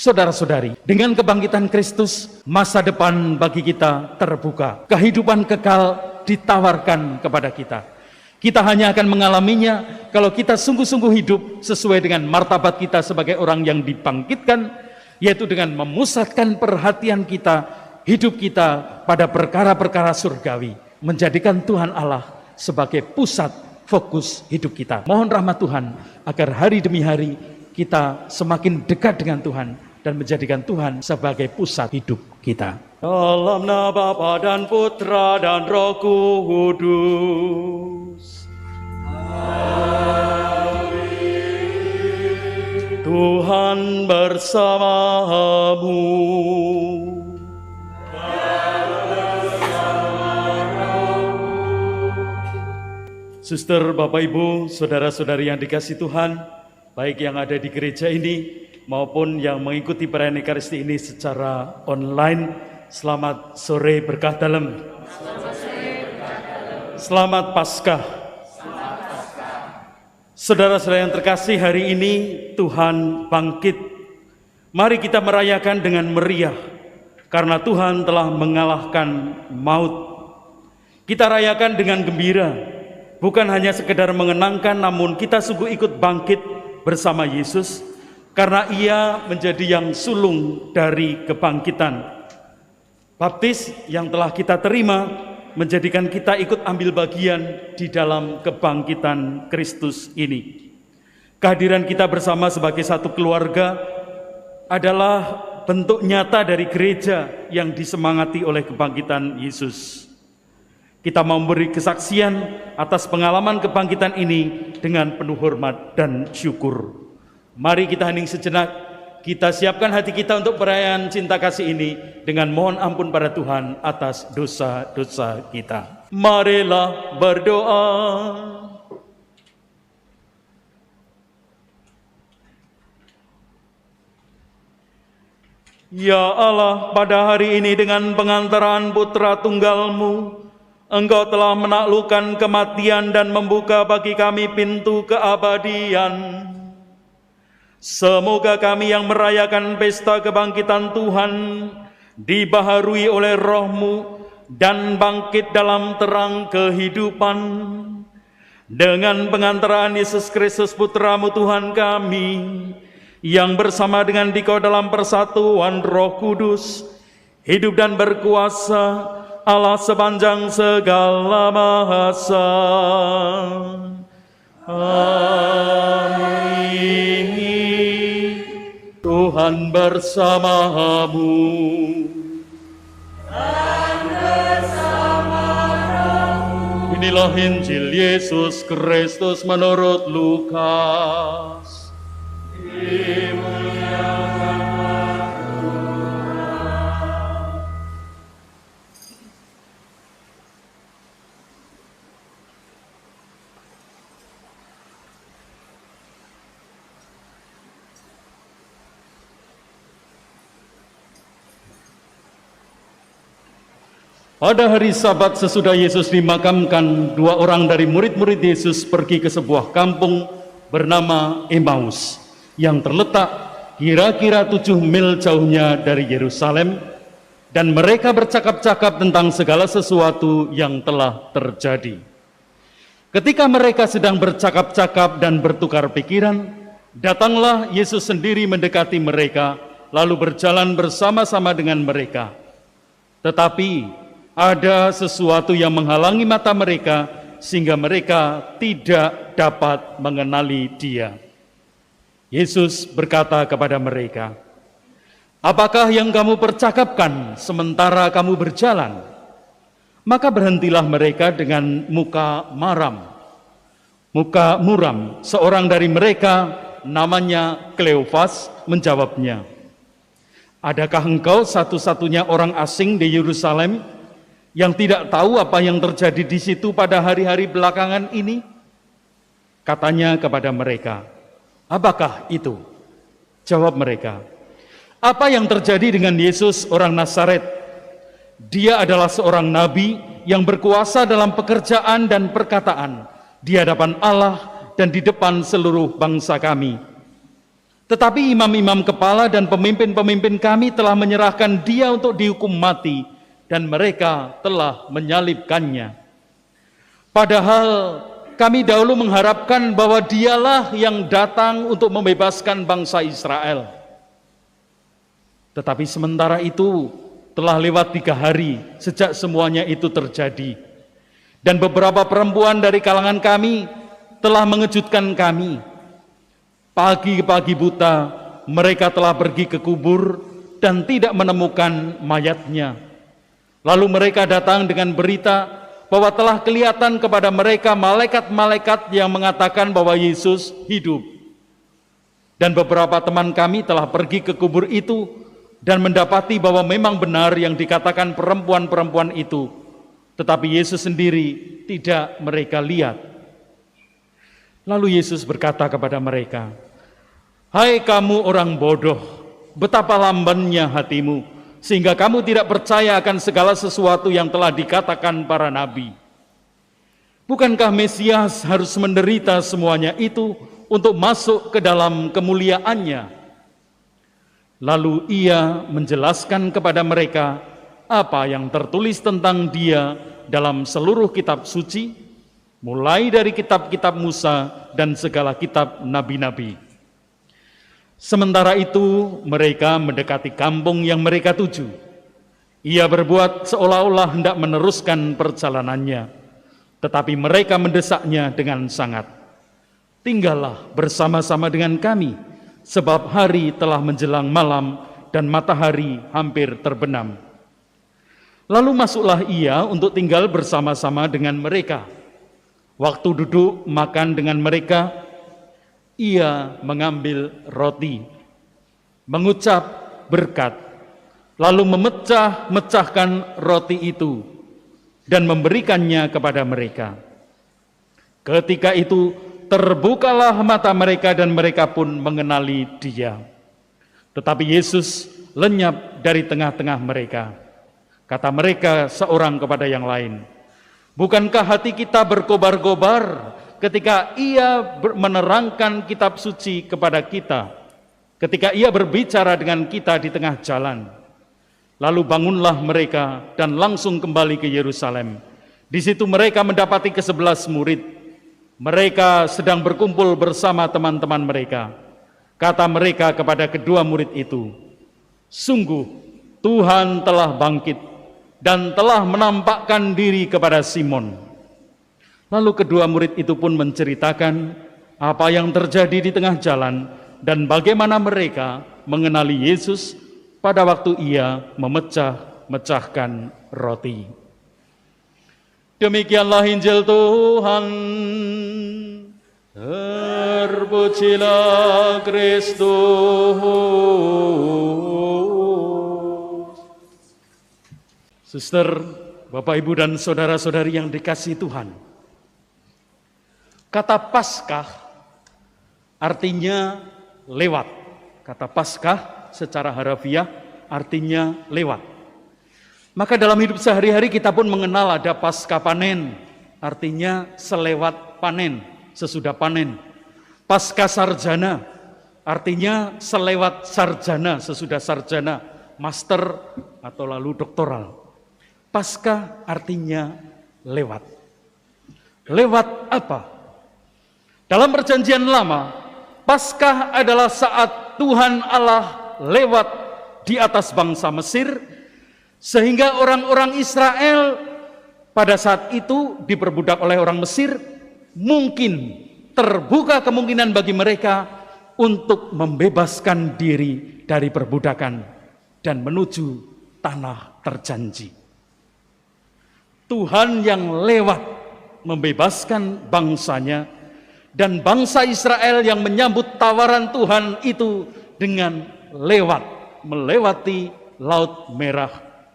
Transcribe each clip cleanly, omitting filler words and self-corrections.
Saudara-saudari, dengan kebangkitan Kristus, masa depan bagi kita terbuka. Kehidupan kekal ditawarkan kepada kita. Kita hanya akan mengalaminya kalau kita sungguh-sungguh hidup sesuai dengan martabat kita sebagai orang yang dibangkitkan, yaitu dengan memusatkan perhatian kita, hidup kita pada perkara-perkara surgawi, menjadikan Tuhan Allah sebagai pusat fokus hidup kita. Mohon rahmat Tuhan agar hari demi hari kita semakin dekat dengan Tuhan dan menjadikan Tuhan sebagai pusat hidup kita. Dalam nama Bapa dan Putra dan Roh Kudus. Amin. Tuhan bersamamu. Suster, Bapak, Ibu, saudara-saudari yang dikasihi Tuhan, baik yang ada di gereja ini maupun yang mengikuti perayaan Ekaristi ini secara online, selamat sore berkah dalam. Selamat Paskah. Saudara-saudara yang terkasih, hari ini Tuhan bangkit. Mari kita merayakan dengan meriah, karena Tuhan telah mengalahkan maut. Kita rayakan dengan gembira, bukan hanya sekedar mengenangkan, namun kita sungguh ikut bangkit bersama Yesus, karena Ia menjadi yang sulung dari kebangkitan. Baptis yang telah kita terima menjadikan kita ikut ambil bagian di dalam kebangkitan Kristus ini. Kehadiran kita bersama sebagai satu keluarga adalah bentuk nyata dari gereja yang disemangati oleh kebangkitan Yesus. Kita mau memberi kesaksian atas pengalaman kebangkitan ini dengan penuh hormat dan syukur. Mari kita hening sejenak, kita siapkan hati kita untuk perayaan cinta kasih ini dengan mohon ampun pada Tuhan atas dosa-dosa kita. Marilah berdoa. Ya Allah, pada hari ini dengan pengantaran Putra Tunggal-Mu, Engkau telah menaklukkan kematian dan membuka bagi kami pintu keabadian. Semoga kami yang merayakan pesta kebangkitan Tuhan dibaharui oleh Roh-Mu dan bangkit dalam terang kehidupan. Dengan pengantaran Yesus Kristus Putra-Mu Tuhan kami, yang bersama dengan Dikau dalam persatuan Roh Kudus, hidup dan berkuasa Allah sepanjang segala masa. Amin. Tuhan bersamamu. Dan bersama rohmu. Inilah Injil Yesus Kristus menurut Lukas. Pada hari Sabat sesudah Yesus dimakamkan, dua orang dari murid-murid Yesus pergi ke sebuah kampung bernama Emmaus yang terletak kira-kira 7 mil jauhnya dari Yerusalem, dan mereka bercakap-cakap tentang segala sesuatu yang telah terjadi. Ketika mereka sedang bercakap-cakap dan bertukar pikiran, datanglah Yesus sendiri mendekati mereka, lalu berjalan bersama-sama dengan mereka. Tetapi ada sesuatu yang menghalangi mata mereka sehingga mereka tidak dapat mengenali Dia. Yesus berkata kepada mereka, "Apakah yang kamu percakapkan sementara kamu berjalan?" Maka berhentilah mereka dengan muka muram. Seorang dari mereka, namanya Kleofas, menjawabnya, "Adakah engkau satu-satunya orang asing di Yerusalem yang tidak tahu apa yang terjadi di situ pada hari-hari belakangan ini?" Katanya kepada mereka, "Apakah itu?" Jawab mereka, "Apa yang terjadi dengan Yesus orang Nazaret? Dia adalah seorang nabi yang berkuasa dalam pekerjaan dan perkataan di hadapan Allah dan di depan seluruh bangsa kami. Tetapi imam-imam kepala dan pemimpin-pemimpin kami telah menyerahkan dia untuk dihukum mati, dan mereka telah menyalibkannya. Padahal kami dahulu mengharapkan bahwa dialah yang datang untuk membebaskan bangsa Israel. Tetapi sementara itu telah lewat 3 hari sejak semuanya itu terjadi. Dan beberapa perempuan dari kalangan kami telah mengejutkan kami. Pagi-pagi buta mereka telah pergi ke kubur dan tidak menemukan mayatnya. Lalu mereka datang dengan berita bahwa telah kelihatan kepada mereka malaikat-malaikat yang mengatakan bahwa Yesus hidup. Dan beberapa teman kami telah pergi ke kubur itu dan mendapati bahwa memang benar yang dikatakan perempuan-perempuan itu, tetapi Yesus sendiri tidak mereka lihat. Lalu Yesus berkata kepada mereka, "Hai kamu orang bodoh, betapa lambannya hatimu, sehingga kamu tidak percaya akan segala sesuatu yang telah dikatakan para nabi. Bukankah Mesias harus menderita semuanya itu untuk masuk ke dalam kemuliaannya?" Lalu ia menjelaskan kepada mereka apa yang tertulis tentang dia dalam seluruh kitab suci, mulai dari kitab-kitab Musa dan segala kitab nabi-nabi. Sementara itu mereka mendekati kampung yang mereka tuju. Ia berbuat seolah-olah hendak meneruskan perjalanannya, tetapi mereka mendesaknya dengan sangat. "Tinggallah bersama-sama dengan kami, sebab hari telah menjelang malam dan matahari hampir terbenam." Lalu masuklah ia untuk tinggal bersama-sama dengan mereka. Waktu duduk makan dengan mereka, ia mengambil roti, mengucap berkat, lalu memecah-mecahkan roti itu dan memberikannya kepada mereka. Ketika itu terbukalah mata mereka dan mereka pun mengenali dia. Tetapi Yesus lenyap dari tengah-tengah mereka. Kata mereka seorang kepada yang lain, "Bukankah hati kita berkobar-kobar ketika ia menerangkan kitab suci kepada kita, ketika ia berbicara dengan kita di tengah jalan?" Lalu bangunlah mereka dan langsung kembali ke Yerusalem. Di situ mereka mendapati ke-11 murid. Mereka sedang berkumpul bersama teman-teman mereka. Kata mereka kepada kedua murid itu, "Sungguh Tuhan telah bangkit dan telah menampakkan diri kepada Simon." Lalu kedua murid itu pun menceritakan apa yang terjadi di tengah jalan dan bagaimana mereka mengenali Yesus pada waktu ia memecah-mecahkan roti. Demikianlah Injil Tuhan. Terpujilah Kristus. Suster, Bapak, Ibu, dan saudara-saudari yang dikasihi Tuhan, kata Paskah artinya lewat. Kata Paskah secara harafiah artinya lewat. Maka dalam hidup sehari-hari kita pun mengenal ada pasca panen, artinya selewat panen, sesudah panen. Pasca sarjana, artinya selewat sarjana, sesudah sarjana, master atau lalu doktoral. Pasca artinya lewat. Lewat apa? Dalam perjanjian lama, Paskah adalah saat Tuhan Allah lewat di atas bangsa Mesir, sehingga orang-orang Israel pada saat itu diperbudak oleh orang Mesir, mungkin terbuka kemungkinan bagi mereka untuk membebaskan diri dari perbudakan dan menuju tanah terjanji. Tuhan yang lewat membebaskan bangsanya, dan bangsa Israel yang menyambut tawaran Tuhan itu dengan lewat, melewati Laut Merah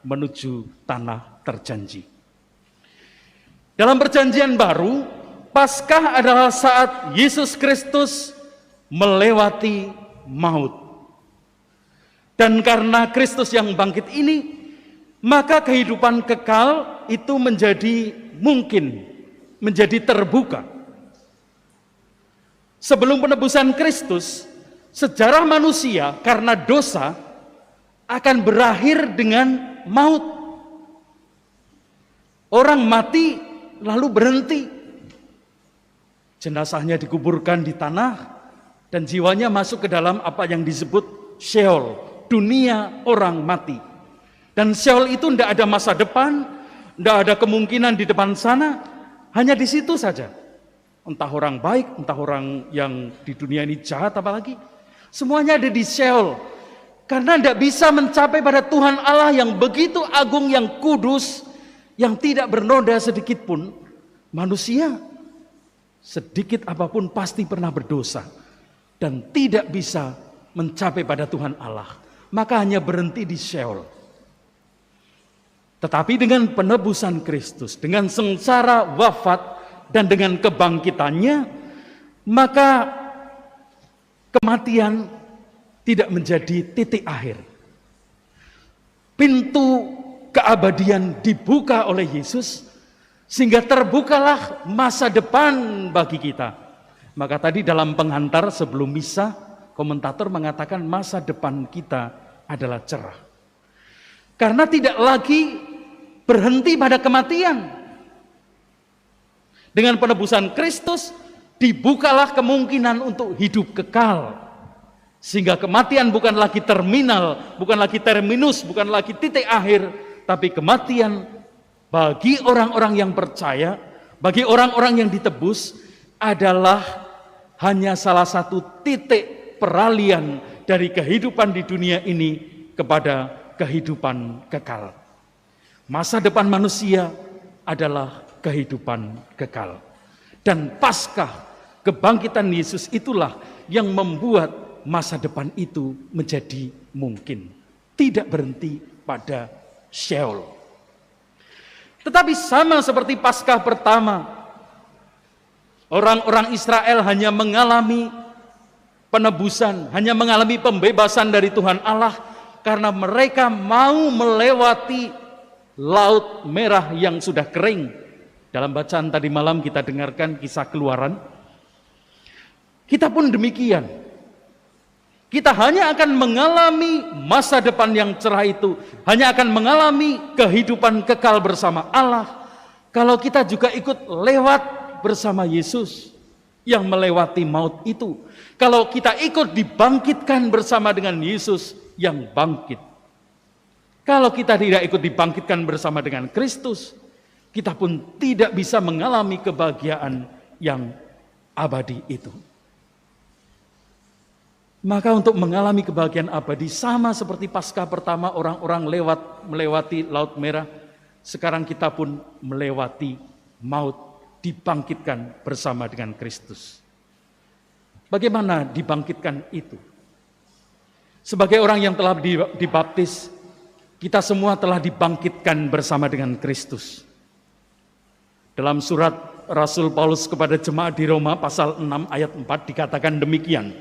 menuju tanah terjanji. Dalam perjanjian baru, Paskah adalah saat Yesus Kristus melewati maut. Dan karena Kristus yang bangkit ini, maka kehidupan kekal itu menjadi mungkin, menjadi terbuka. Sebelum penebusan Kristus, sejarah manusia karena dosa akan berakhir dengan maut. Orang mati lalu berhenti. Jenazahnya dikuburkan di tanah dan jiwanya masuk ke dalam apa yang disebut Sheol, dunia orang mati. Dan Sheol itu tidak ada masa depan, tidak ada kemungkinan di depan sana, hanya di situ saja. Entah orang baik, entah orang yang di dunia ini jahat apalagi, semuanya ada di Sheol. Karena tidak bisa mencapai pada Tuhan Allah yang begitu agung, yang kudus, yang tidak bernoda sedikit pun. Manusia sedikit apapun pasti pernah berdosa dan tidak bisa mencapai pada Tuhan Allah. Maka hanya berhenti di Sheol. Tetapi dengan penebusan Kristus, dengan sengsara wafat dan dengan kebangkitannya, maka kematian tidak menjadi titik akhir. Pintu keabadian dibuka oleh Yesus, sehingga terbukalah masa depan bagi kita. Maka tadi dalam penghantar sebelum misa, komentator mengatakan masa depan kita adalah cerah. Karena tidak lagi berhenti pada kematian. Dengan penebusan Kristus, dibukalah kemungkinan untuk hidup kekal. Sehingga kematian bukan lagi terminal, bukan lagi terminus, bukan lagi titik akhir, tapi kematian bagi orang-orang yang percaya, bagi orang-orang yang ditebus adalah hanya salah satu titik peralihan dari kehidupan di dunia ini kepada kehidupan kekal. Masa depan manusia adalah kehidupan kekal. Dan paskah kebangkitan Yesus itulah yang membuat masa depan itu menjadi mungkin. Tidak berhenti pada Sheol. Tetapi sama seperti Paskah pertama, orang-orang Israel hanya mengalami penebusan, hanya mengalami pembebasan dari Tuhan Allah karena mereka mau melewati Laut Merah yang sudah kering. Dalam bacaan tadi malam kita dengarkan kisah Keluaran. Kita pun demikian. Kita hanya akan mengalami masa depan yang cerah itu, hanya akan mengalami kehidupan kekal bersama Allah kalau kita juga ikut lewat bersama Yesus yang melewati maut itu. Kalau kita ikut dibangkitkan bersama dengan Yesus yang bangkit. Kalau kita tidak ikut dibangkitkan bersama dengan Kristus, kita pun tidak bisa mengalami kebahagiaan yang abadi itu. Maka untuk mengalami kebahagiaan abadi sama seperti Paskah pertama orang-orang melewati Laut Merah, sekarang kita pun melewati maut, dibangkitkan bersama dengan Kristus. Bagaimana dibangkitkan itu? Sebagai orang yang telah dibaptis, kita semua telah dibangkitkan bersama dengan Kristus. Dalam surat Rasul Paulus kepada jemaat di Roma pasal 6 ayat 4 dikatakan demikian.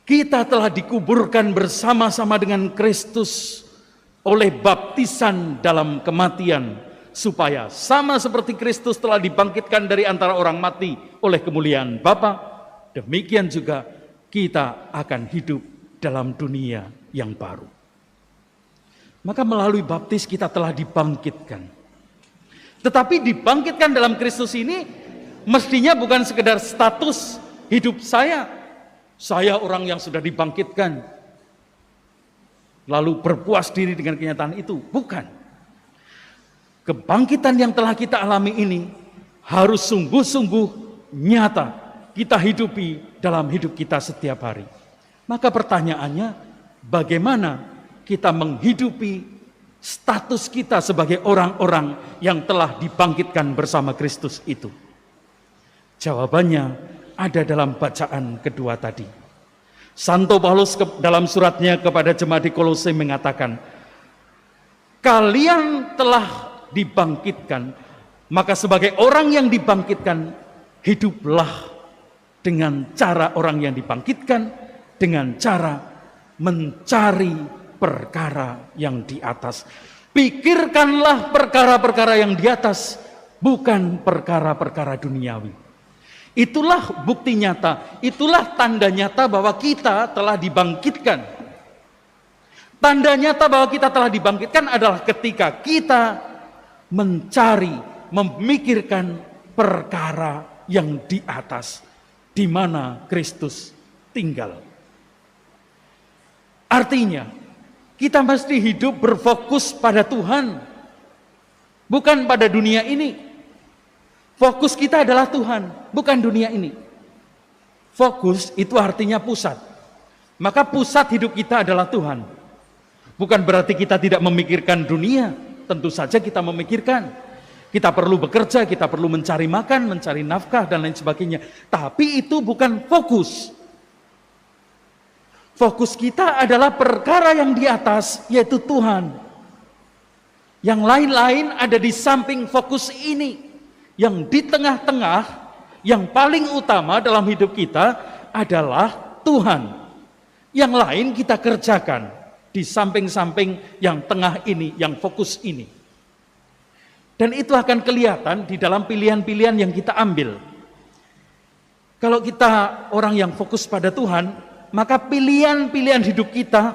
Kita telah dikuburkan bersama-sama dengan Kristus oleh baptisan dalam kematian, supaya sama seperti Kristus telah dibangkitkan dari antara orang mati oleh kemuliaan Bapa, demikian juga kita akan hidup dalam dunia yang baru. Maka melalui baptis kita telah dibangkitkan. Tetapi dibangkitkan dalam Kristus ini mestinya bukan sekedar status hidup saya orang yang sudah dibangkitkan, lalu berpuas diri dengan kenyataan itu. Bukan. Kebangkitan yang telah kita alami ini harus sungguh-sungguh nyata kita hidupi dalam hidup kita setiap hari. Maka pertanyaannya, bagaimana kita menghidupi status kita sebagai orang-orang yang telah dibangkitkan bersama Kristus itu? Jawabannya ada dalam bacaan kedua tadi. Santo Paulus dalam suratnya kepada jemaat di Kolose mengatakan, kalian telah dibangkitkan, maka sebagai orang yang dibangkitkan, hiduplah dengan cara orang yang dibangkitkan, dengan cara mencari perkara yang di atas. Pikirkanlah perkara-perkara yang di atas, bukan perkara-perkara duniawi. Itulah bukti nyata, itulah tanda nyata bahwa kita telah dibangkitkan. Tanda nyata bahwa kita telah dibangkitkan adalah ketika kita mencari, memikirkan perkara yang di atas, di mana Kristus tinggal. Artinya, kita mesti hidup berfokus pada Tuhan, bukan pada dunia ini. Fokus kita adalah Tuhan, bukan dunia ini. Fokus itu artinya pusat. Maka pusat hidup kita adalah Tuhan. Bukan berarti kita tidak memikirkan dunia, tentu saja kita memikirkan. Kita perlu bekerja, kita perlu mencari makan, mencari nafkah, dan lain sebagainya. Tapi itu bukan fokus. Fokus kita adalah perkara yang di atas, yaitu Tuhan. Yang lain-lain ada di samping fokus ini. Yang di tengah-tengah, yang paling utama dalam hidup kita adalah Tuhan. Yang lain kita kerjakan di samping-samping yang tengah ini, yang fokus ini. Dan itu akan kelihatan di dalam pilihan-pilihan yang kita ambil. Kalau kita orang yang fokus pada Tuhan, maka pilihan-pilihan hidup kita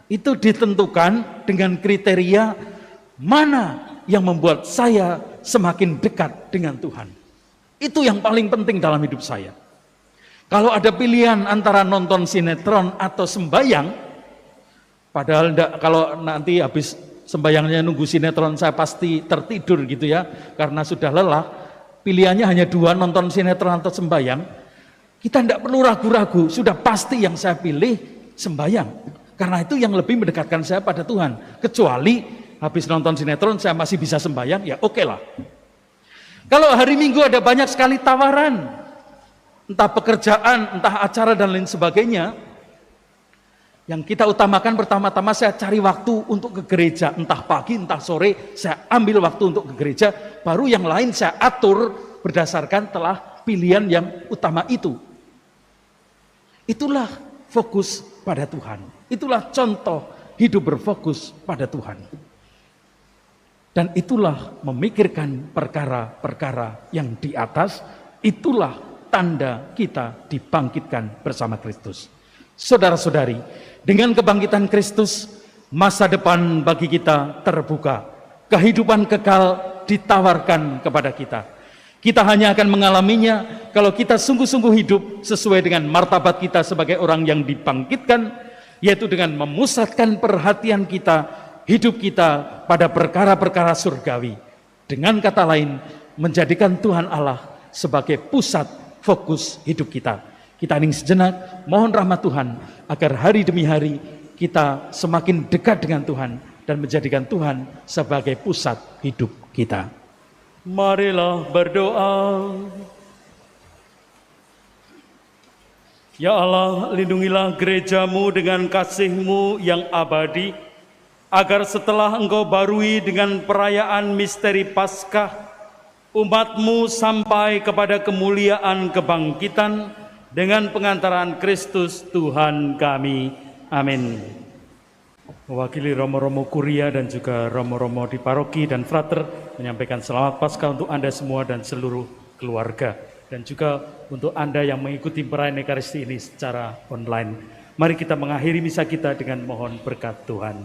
itu ditentukan dengan kriteria mana yang membuat saya semakin dekat dengan Tuhan. Itu yang paling penting dalam hidup saya. Kalau ada pilihan antara nonton sinetron atau sembayang, padahal kalau nanti habis sembayangnya nunggu sinetron saya pasti tertidur gitu ya, karena sudah lelah, pilihannya hanya dua, nonton sinetron atau sembayang, kita tidak perlu ragu-ragu, sudah pasti yang saya pilih sembayang. Karena itu yang lebih mendekatkan saya pada Tuhan. Kecuali habis nonton sinetron saya masih bisa sembahyang, ya oke lah. Kalau hari Minggu ada banyak sekali tawaran, entah pekerjaan, entah acara dan lain sebagainya, yang kita utamakan pertama-tama saya cari waktu untuk ke gereja, entah pagi, entah sore, saya ambil waktu untuk ke gereja, baru yang lain saya atur berdasarkan telah pilihan yang utama itu. Itulah fokus pada Tuhan. Itulah contoh hidup berfokus pada Tuhan. Dan itulah memikirkan perkara-perkara yang di atas, itulah tanda kita dibangkitkan bersama Kristus. Saudara-saudari, dengan kebangkitan Kristus, masa depan bagi kita terbuka. Kehidupan kekal ditawarkan kepada kita. Kita hanya akan mengalaminya kalau kita sungguh-sungguh hidup sesuai dengan martabat kita sebagai orang yang dibangkitkan, yaitu dengan memusatkan perhatian kita, hidup kita pada perkara-perkara surgawi. Dengan kata lain, menjadikan Tuhan Allah sebagai pusat fokus hidup kita. Kita hening sejenak, mohon rahmat Tuhan agar hari demi hari kita semakin dekat dengan Tuhan dan menjadikan Tuhan sebagai pusat hidup kita. Marilah berdoa. Ya Allah, lindungilah gerejamu dengan kasih-Mu yang abadi, agar setelah Engkau barui dengan perayaan misteri Paskah, umat-Mu sampai kepada kemuliaan kebangkitan dengan pengantaran Kristus Tuhan kami. Amin. Mewakili Romo-Romo Kuria dan juga Romo-Romo di paroki dan frater, menyampaikan selamat Paskah untuk Anda semua dan seluruh keluarga. Dan juga untuk Anda yang mengikuti perayaan Ekaristi ini secara online. Mari kita mengakhiri misa kita dengan mohon berkat Tuhan.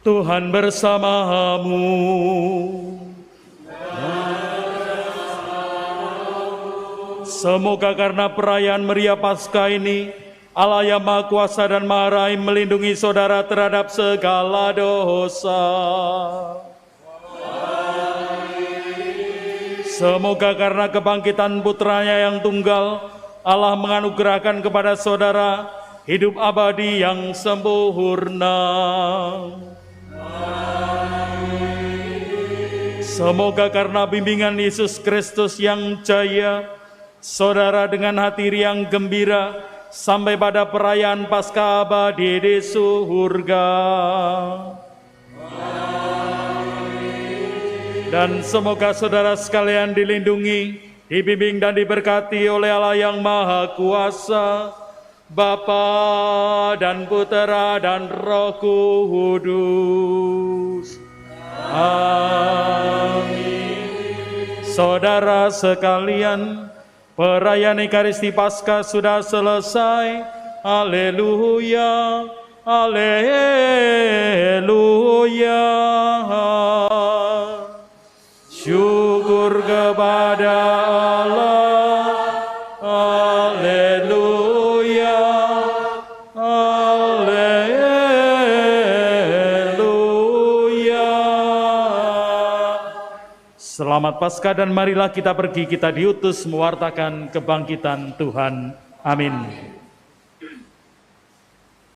Tuhan bersamamu. Semoga karena perayaan meriah Paskah ini, Allah yang Maha Kuasa dan Maha Rahim melindungi saudara terhadap segala dosa. Semoga karena kebangkitan putranya yang tunggal, Allah menganugerahkan kepada saudara hidup abadi yang sempurna. Semoga karena bimbingan Yesus Kristus yang jaya, saudara dengan hati riang gembira sampai pada perayaan Paskah abadi di surga. Dan semoga saudara sekalian dilindungi, dibimbing dan diberkati oleh Allah yang Maha Kuasa, Bapa dan Putera dan Roh Kudus. Amin. Saudara sekalian, perayaan Ekaristi Paskah sudah selesai. Haleluya, haleluya. Syukur kepada Allah. Haleluya, haleluya. Selamat Paskah dan marilah kita pergi, kita diutus mewartakan kebangkitan Tuhan. Amin.